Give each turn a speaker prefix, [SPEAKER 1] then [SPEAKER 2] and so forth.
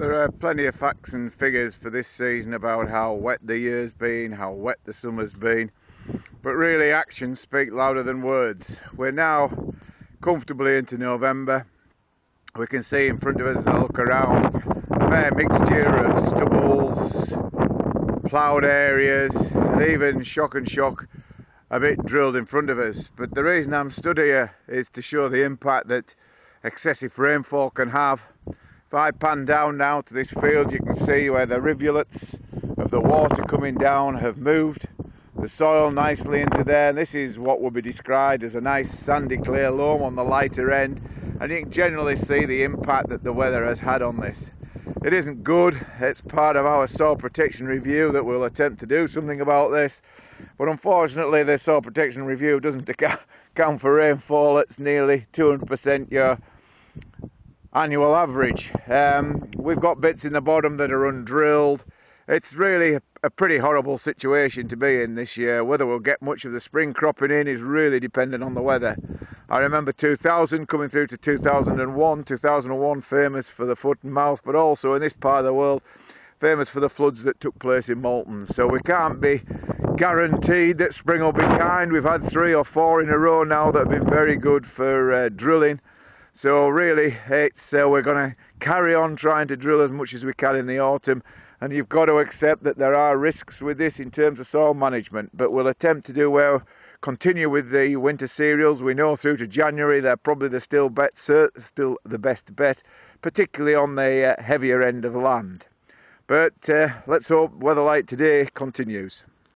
[SPEAKER 1] There are plenty of facts and figures for this season about how wet the year's been, how wet the summer's been, but really actions speak louder than words. We're now comfortably into November. We can see in front of us as I look around a fair mixture of stubbles, ploughed areas, and even shock, a bit drilled in front of us. But the reason I'm stood here is to show the impact that excessive rainfall can have. If I pan down now to this field, you can see where the rivulets of the water coming down have moved the soil nicely into there. And this is what would be described as a nice sandy clay loam on the lighter end, and you can generally see the impact that the weather has had on this. It isn't good. It's part of our soil protection review that we'll attempt to do something about this, but unfortunately the soil protection review doesn't account for rainfall. It's nearly 200% your annual average. We've got bits in the bottom that are undrilled. It's really a pretty horrible situation to be in this year. Whether we'll get much of the spring cropping in is really dependent on the weather. I remember 2000 coming through to 2001 famous for the foot and mouth, but also in this part of the world famous for the floods that took place in Malton. So we can't be guaranteed that spring will be kind. We've had 3 or 4 in a row now that have been very good for drilling. So really, we're going to carry on trying to drill as much as we can in the autumn, and you've got to accept that there are risks with this in terms of soil management, but we'll attempt to continue with the winter cereals. We know through to January they're probably still the best bet, particularly on the heavier end of the land. But let's hope weather like today continues.